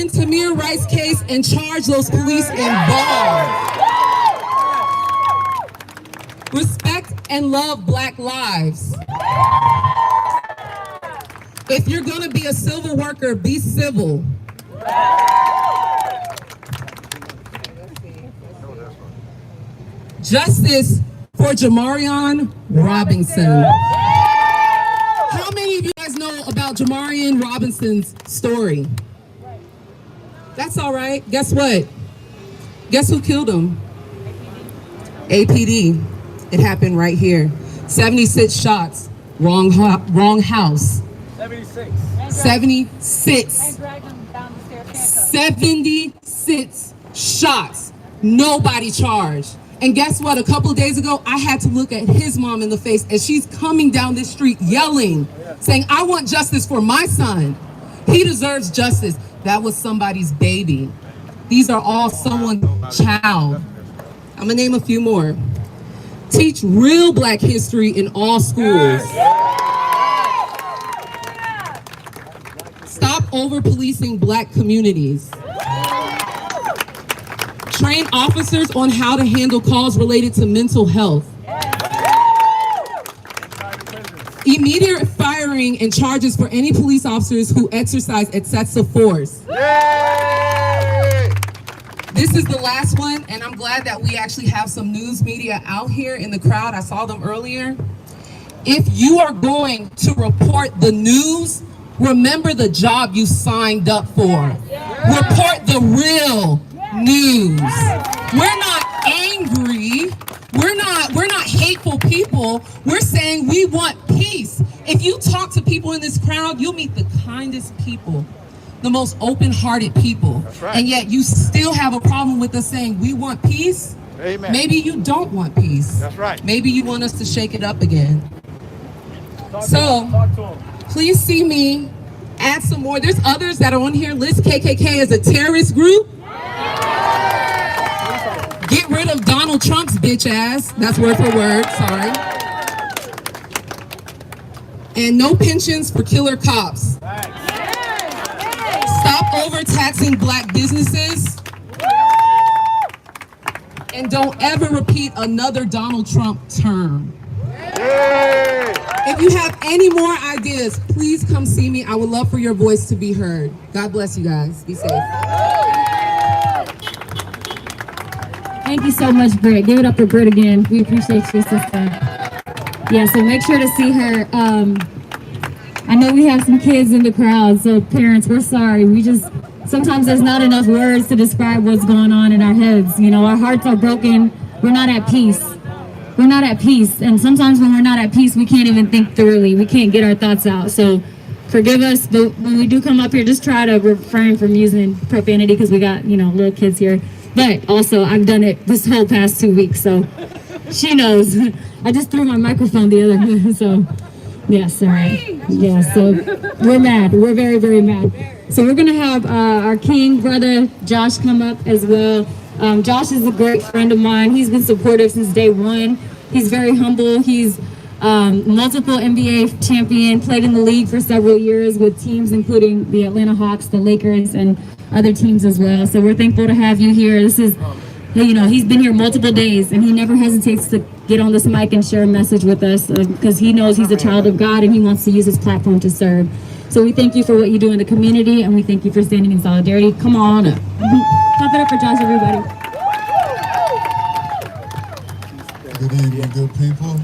in Tamir Rice's case and charge those police involved. Respect and love Black lives. If you're gonna be a civil worker, be civil. Justice for Jamarion Robinson. How many of you guys know about Jamarion Robinson's story? That's all right. Guess what? Guess who killed him? APD. It happened right here. 76 shots. Wrong house. 76. 76. And dragged him down the stairs handcuffed. 76 shots. Nobody charged. And guess what? A couple of days ago, I had to look at his mom in the face as she's coming down this street yelling, saying, I want justice for my son. He deserves justice. That was somebody's baby. These are all someone's child. I'm gonna name a few more. Teach real Black history in all schools. Stop over-policing Black communities. Train officers on how to handle calls related to mental health. Immediate firing and charges for any police officers who exercise excessive force. This is the last one, and I'm glad that we actually have some news media out here in the crowd. I saw them earlier. If you are going to report the news, remember the job you signed up for. Report the real news. We're not angry. We're not hateful people. We're saying we want peace. If you talk to people in this crowd, you'll meet the kindest people, the most open-hearted people. Right. And yet you still have a problem with us saying we want peace. Amen. Maybe you don't want peace. That's right. Maybe you want us to shake it up again. Talk So, to him. please see me. Add some more. There's others that are on here. List KKK as a terrorist group. Get rid of Donald Trump's bitch ass. That's word for word. Sorry. And no pensions for killer cops. Stop overtaxing Black businesses. And don't ever repeat another Donald Trump term. If you have any more ideas, please come see me. I would love for your voice to be heard. God bless you guys. Be safe. Thank you so much, Britt. Give it up for Britt again. We appreciate you, sister. Yeah, so make sure to see her. I know we have some kids in the crowd, so parents, we're sorry. Sometimes there's not enough words to describe what's going on in our heads. You know, our hearts are broken. We're not at peace. We're not at peace. And sometimes when we're not at peace, we can't even think thoroughly. We can't get our thoughts out. So forgive us, but when we do come up here, just try to refrain from using profanity because we got, little kids here. But also, I've done it this whole past 2 weeks, so she knows. I just threw my microphone the other day, so yes, all right. Yeah, so we're mad. We're very, very mad. So we're going to have our king brother, Josh, come up as well. Josh is a great friend of mine. He's been supportive since day one. He's very humble. He's multiple NBA champion, played in the league for several years with teams including the Atlanta Hawks, the Lakers, and other teams as well. So we're thankful to have you here. This is, he's been here multiple days and he never hesitates to get on this mic and share a message with us because he knows he's a child of God and he wants to use his platform to serve. So we thank you for what you do in the community and we thank you for standing in solidarity. Come on up. Clap it up for Josh, everybody. Good evening, good people.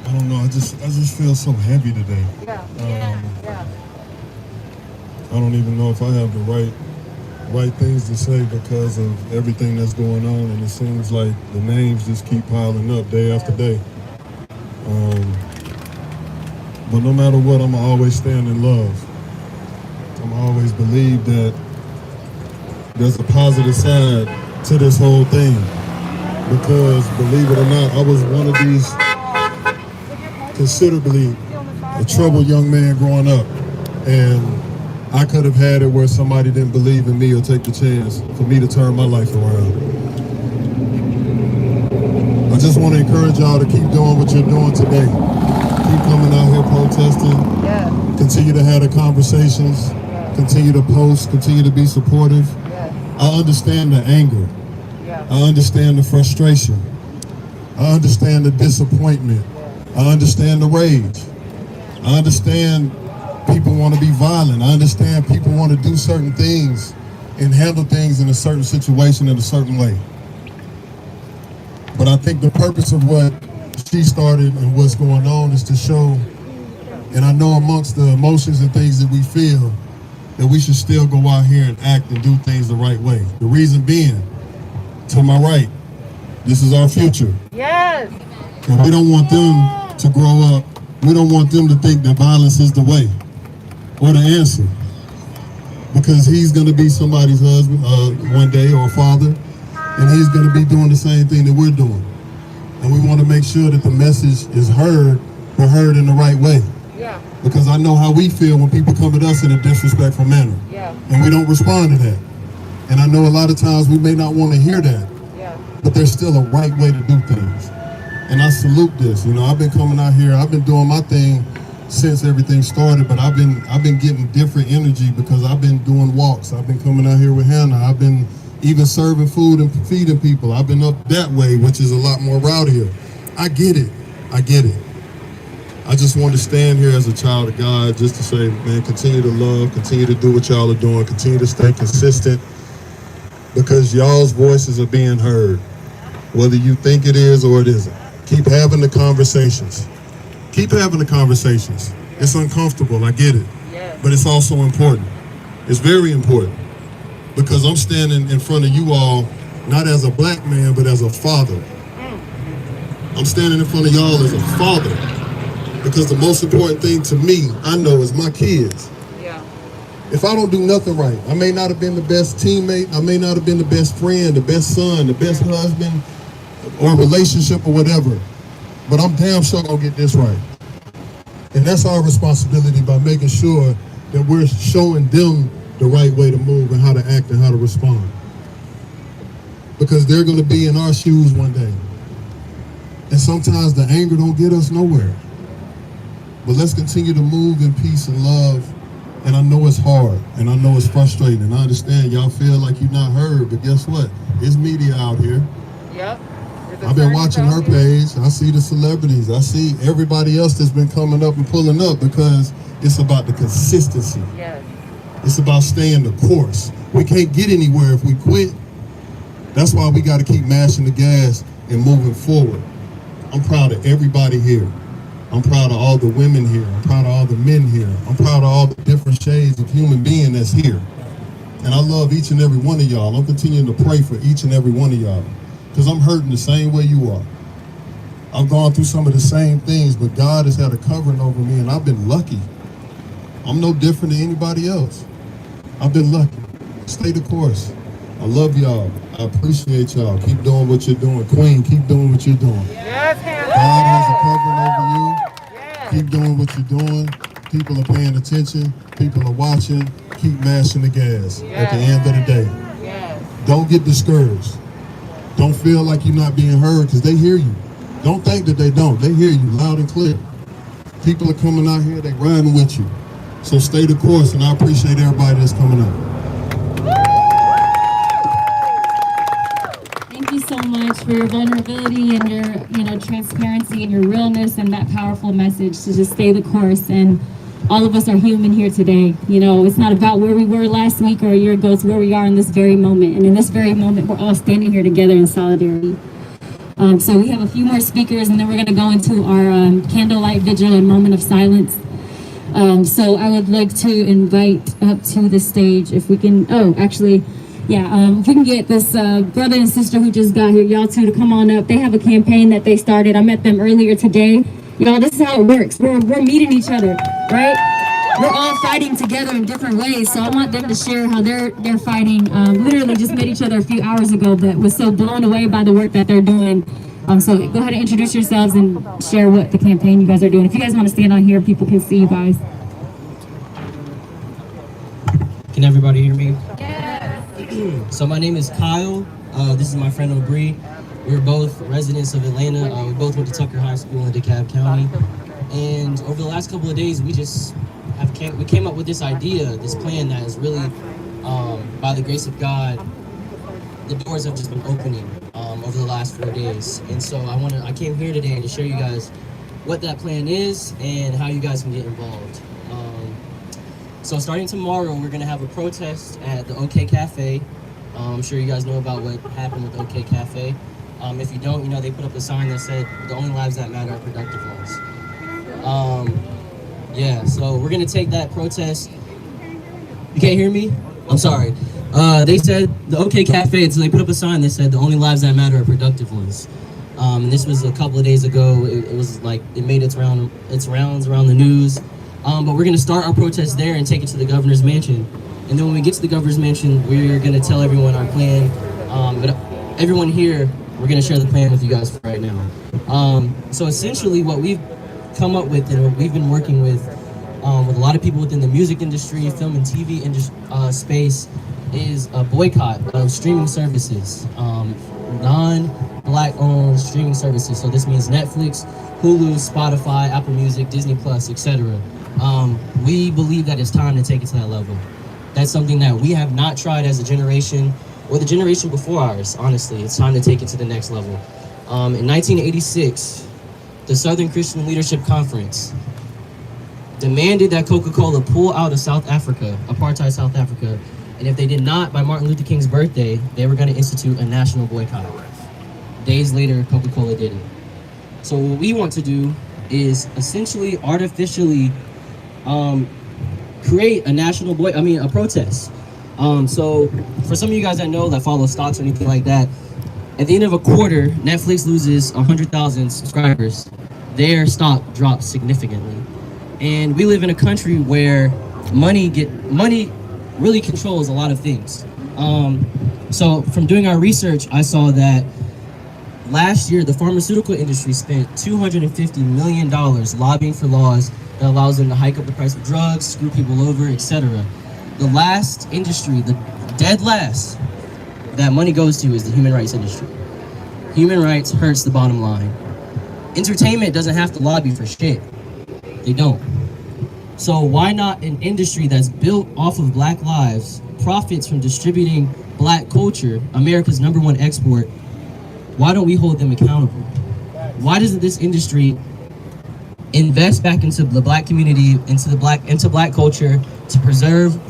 I don't know, I just feel so heavy today. I don't even know if I have the right things to say because of everything that's going on, and it seems like the names just keep piling up day after day. But no matter what, I'm always stand in love. I'm always believe that there's a positive side to this whole thing. Because believe it or not, I was one of these considerably a troubled young man growing up. And I could have had it where somebody didn't believe in me or take the chance for me to turn my life around. I just want to encourage y'all to keep doing what you're doing today. keep coming out here protesting. Yes. Continue to have the conversations. Continue to post. Continue to be supportive. Yes. I understand the anger. Yes. I understand the frustration. I understand the disappointment. I understand the rage. I understand people want to be violent. I understand people want to do certain things and handle things in a certain situation in a certain way. But I think the purpose of what she started and what's going on is to show, and I know amongst the emotions and things that we feel, that we should still go out here and act and do things the right way. The reason being, to my right, this is our future. Yes. And we don't want them to grow up. We don't want them to think that violence is the way or the answer. Because he's going to be somebody's husband one day or father, and he's going to be doing the same thing that we're doing. And we want to make sure that the message is heard, but heard in the right way. Yeah. Because I know how we feel when people come at us in a disrespectful manner. Yeah. And we don't respond to that. And I know a lot of times we may not want to hear that, Yeah. but there's still a right way to do things. And I salute this. You know, I've been coming out here, I've been doing my thing since everything started, but I've been getting different energy because I've been doing walks. I've been coming out here with Hannah. I've been even serving food and feeding people. I've been up that way, which is a lot more rowdier. I get it. I get it. I just want to stand here as a child of God just to say, man, continue to love, continue to do what y'all are doing, continue to stay consistent, because y'all's voices are being heard, whether you think it is or it isn't. Keep having the conversations. Keep having the conversations. It's uncomfortable, I get it, Yes. but it's also important. It's very important, because I'm standing in front of you all, not as a black man, but as a father. I'm standing in front of y'all as a father, because the most important thing to me, I know, is my kids. Yeah. If I don't do nothing right, I may not have been the best teammate, I may not have been the best friend, the best son, the best husband, or relationship or whatever, but I'm damn sure gonna get this right. And that's our responsibility, by making sure that we're showing them the right way to move and how to act and how to respond. Because they're gonna be in our shoes one day. And sometimes the anger don't get us nowhere. But let's continue to move in peace and love. And I know it's hard, and I know it's frustrating, and I understand y'all feel like you're not heard, but guess what? There's media out here. Yep. I've been watching her page. I see the celebrities. I see everybody else that's been coming up and pulling up, because it's about the consistency. Yes. It's about staying the course. We can't get anywhere if we quit. That's why we got to keep mashing the gas and moving forward. I'm proud of everybody here. I'm proud of all the women here. I'm proud of all the men here. I'm proud of all the different shades of human being that's here. And I love each and every one of y'all. I'm continuing to pray for each and every one of y'all, because I'm hurting the same way you are. I've gone through some of the same things, but God has had a covering over me, and I've been lucky. I'm no different than anybody else. I've been lucky. Stay the course. I love y'all. I appreciate y'all. Keep doing what you're doing. Queen, keep doing what you're doing. Yes, Hannah. God has a covering over you. Yes. Keep doing what you're doing. People are paying attention. People are watching. Keep mashing the gas at the end of the day. Yes. Don't get discouraged. Don't feel like you're not being heard, because they hear you. Don't think that they don't. They hear you loud and clear. People are coming out here, they riding with you. So stay the course, and I appreciate everybody that's coming out. Thank you so much for your vulnerability and your, transparency and your realness and that powerful message to just stay the course. And all of us are human here today. It's not about where we were last week or a year ago. It's where we are in this very moment. And in this very moment, we're all standing here together in solidarity. So we have a few more speakers, and then we're going to go into our candlelight vigil and moment of silence. So I would like to invite up to the stage, if we can, if we can get this brother and sister who just got here, y'all two, to come on up. They have a campaign that they started. I met them earlier today. Y'all, this is how it works. We're meeting each other, right? We're all fighting together in different ways. So I want them to share how they're fighting. Literally just met each other a few hours ago, but was so blown away by the work that they're doing. So go ahead and introduce yourselves and share what the campaign you guys are doing. If you guys want to stand on here, people can see you guys. Can everybody hear me? Yes. So my name is Kyle. This is my friend Aubrey. We're both residents of Atlanta. We both went to Tucker High School in DeKalb County. And over the last couple of days, we came up with this idea, this plan that is really, by the grace of God, the doors have just been opening over the last 4 days. And so I came here today to show you guys what that plan is and how you guys can get involved. So starting tomorrow, we're gonna have a protest at the OK Cafe. I'm sure you guys know about what happened with OK Cafe. If you don't, they put up a sign that said, "The only lives that matter are productive ones." Yeah, so we're gonna take that protest. You can't hear me? I'm sorry. They said the OK Cafe, so they put up a sign that said, "The only lives that matter are productive ones." And this was a couple of days ago. It was like, it made its rounds around the news. But we're gonna start our protest there and take it to the governor's mansion. And then when we get to the governor's mansion, we're gonna tell everyone our plan. But everyone here, we're gonna share the plan with you guys for right now. So essentially what we've come up with and what we've been working with a lot of people within the music industry, film and TV space, is a boycott of streaming services, non-Black owned streaming services. So this means Netflix, Hulu, Spotify, Apple Music, Disney Plus, etc. We believe that it's time to take it to that level. That's something that we have not tried as a generation, or the generation before ours, honestly. It's time to take it to the next level. In 1986, the Southern Christian Leadership Conference demanded that Coca-Cola pull out of South Africa, apartheid South Africa, and if they did not, by Martin Luther King's birthday, they were going to institute a national boycott. Days later, Coca-Cola did it. So what we want to do is essentially artificially create a national a protest. So for some of you guys that know, that follow stocks or anything like that, at the end of a quarter, Netflix loses 100,000 subscribers. Their stock drops significantly. And we live in a country where money really controls a lot of things. So from doing our research, I saw that last year, the pharmaceutical industry spent $250 million lobbying for laws that allows them to hike up the price of drugs, screw people over, etc. The last industry, the dead last, that money goes to is the human rights industry. Human rights hurts the bottom line. Entertainment doesn't have to lobby for shit. They don't. So why not an industry that's built off of Black lives, profits from distributing Black culture, America's #1 export? Why don't we hold them accountable? Why doesn't this industry invest back into the Black community, into Black culture, to preserve and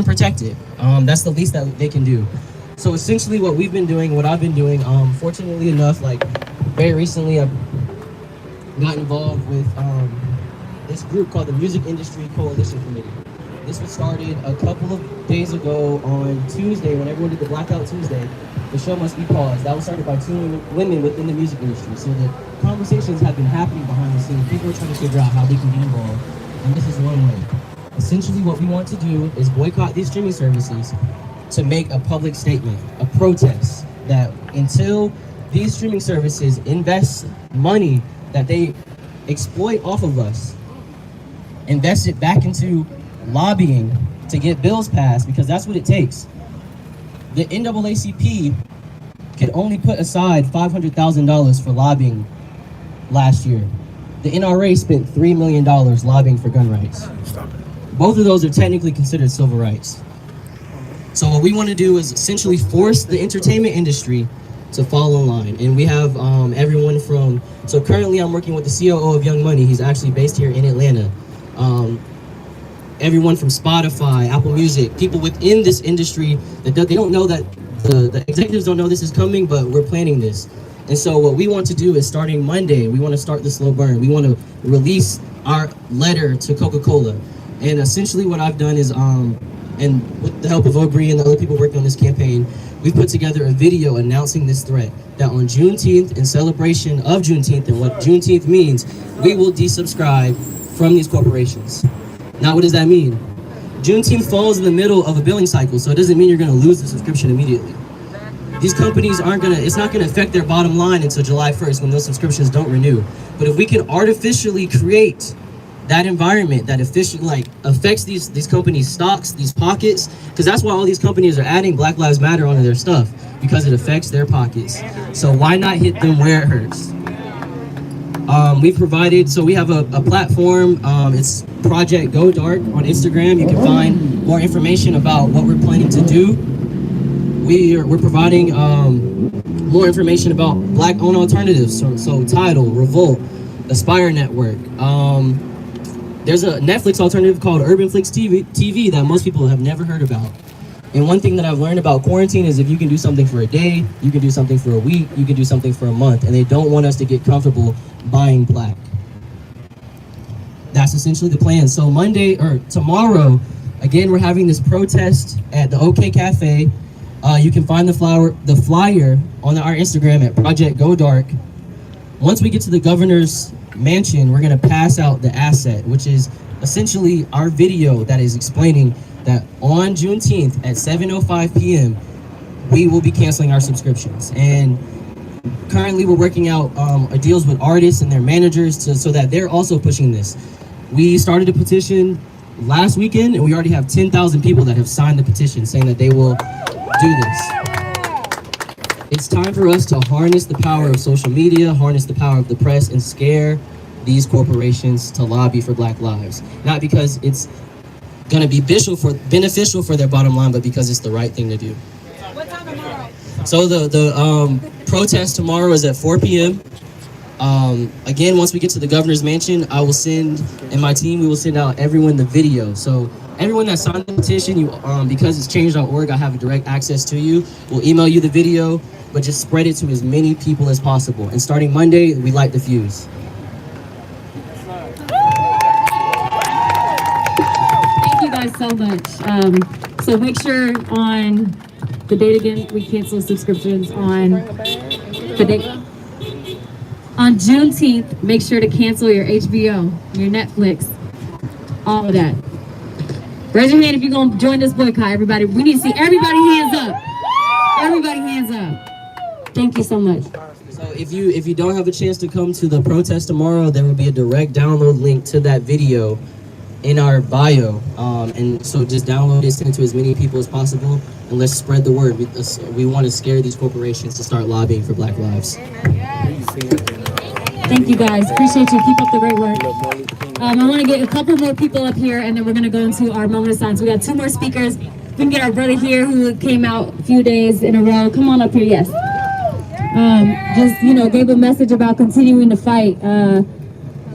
protect it? That's the least that they can do. So essentially what we've been doing, what I've been doing, fortunately enough, like very recently I've got involved with this group called the Music Industry Coalition Committee. This was started a couple of days ago on Tuesday, when everyone did the Blackout Tuesday. The show must be paused. That was started by 2 women within the music industry. So the conversations have been happening behind the scenes. People are trying to figure out how they can get involved. And this is one way. Essentially what we want to do is boycott these streaming services to make a public statement, a protest, that until these streaming services invest money that they exploit off of us, invest it back into lobbying to get bills passed, because that's what it takes. The NAACP could only put aside $500,000 for lobbying last year. The NRA spent $3 million lobbying for gun rights. Both of those are technically considered civil rights. So what we want to do is essentially force the entertainment industry to fall in line. And we have everyone from, so currently I'm working with the COO of Young Money. He's actually based here in Atlanta. Everyone from Spotify, Apple Music, people within this industry, that they don't know that, the executives don't know this is coming, but we're planning this. And so what we want to do is, starting Monday, we want to start the slow burn. We want to release our letter to Coca-Cola. And essentially what I've done is, and with the help of Aubrey and the other people working on this campaign, we've put together a video announcing this threat, that on Juneteenth, in celebration of Juneteenth and what Juneteenth means, we will desubscribe from these corporations. Now, what does that mean? Juneteenth falls in the middle of a billing cycle, so it doesn't mean you're going to lose the subscription immediately. These companies it's not going to affect their bottom line until July 1st when those subscriptions don't renew. But if we can artificially create that environment that affects these companies' stocks, these pockets, because that's why all these companies are adding Black Lives Matter onto their stuff, because it affects their pockets. So why not hit them where it hurts? We've provided, so we have a platform, it's Project Go Dark on Instagram. You can find more information about what we're planning to do. We're providing more information about Black-owned alternatives, so Tidal, Revolt, Aspire Network. There's a Netflix alternative called UrbanFlix TV that most people have never heard about. And one thing that I've learned about quarantine is if you can do something for a day, you can do something for a week, you can do something for a month, and they don't want us to get comfortable buying black. That's essentially the plan. So tomorrow, again, we're having this protest at the OK Cafe. You can find the flyer on our Instagram at Project Go Dark. Once we get to the governor's mansion, we're gonna pass out the asset, which is essentially our video that is explaining that on Juneteenth at 7:05 p.m. we will be canceling our subscriptions. And currently we're working out deals with artists and their managers so that they're also pushing this. We started a petition last weekend and we already have 10,000 people that have signed the petition saying that they will do this. It's time for us to harness the power of social media, harness the power of the press, and scare these corporations to lobby for Black lives. Not because it's going to be beneficial for their bottom line, but because it's the right thing to do. What time tomorrow? So the protest tomorrow is at 4 p.m. Again, once we get to the governor's mansion, I will send, and my team, we will send out everyone the video. So everyone that signed the petition, because it's change.org, I have direct access to you. We'll email you the video, but just spread it to as many people as possible. And starting Monday, we light the fuse. Thank you guys so much. So make sure on the date again, we cancel subscriptions on the date. On Juneteenth, make sure to cancel your HBO, your Netflix, all of that. Raise your hand if you're gonna join this boycott, everybody. We need to see everybody hands up. Everybody hands up. Thank you so much. So if you don't have a chance to come to the protest tomorrow, there will be a direct download link to that video in our bio. And so just download it, send it to as many people as possible, and let's spread the word. We want to scare these corporations to start lobbying for Black lives. Thank you guys. Appreciate you. Keep up the great work. I want to get a couple more people up here, and then we're going to go into our moment of silence. We got 2 more speakers. We can get our brother here who came out a few days in a row. Come on up here, yes. Just, gave a message about continuing to fight.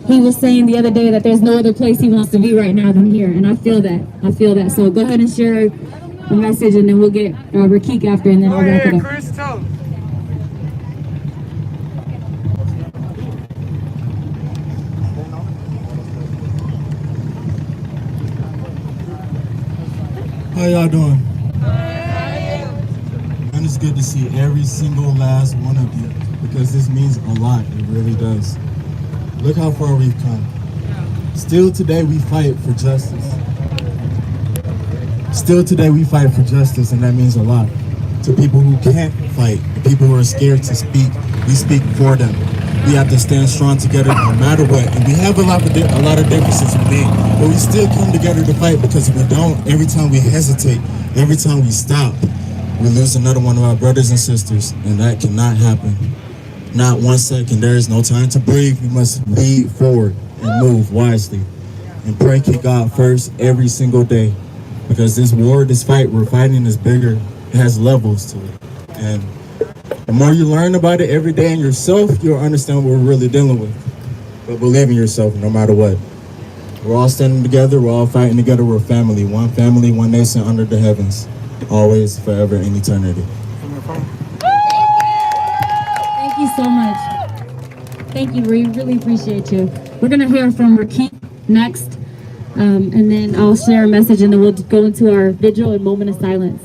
He was saying the other day that there's no other place he wants to be right now than here, and I feel that. So go ahead and share the message, and then we'll get Rakik after, and then I'll wrap it up. How y'all doing? And it's good to see every single last one of you because this means a lot. It really does. Look how far we've come. Still today we fight for justice. Still today we fight for justice, and that means a lot. To people who can't fight, the people who are scared to speak, we speak for them. We have to stand strong together no matter what. And we have a lot of differences we make, but we still come together to fight, because if we don't, every time we hesitate, every time we stop, we lose another one of our brothers and sisters, and that cannot happen. Not 1 second. There is no time to breathe. We must lead forward and move wisely and pray to God first every single day, because this war, this fight we're fighting is bigger. It has levels to it. And the more you learn about it every day in yourself, you'll understand what we're really dealing with. But believe in yourself no matter what. We're all standing together. We're all fighting together. We're family, one nation under the heavens. Always, forever, in eternity. Thank you so much. Thank you. We really appreciate you. We're going to hear from Rakik next. And then I'll share a message, and then we'll go into our vigil and moment of silence.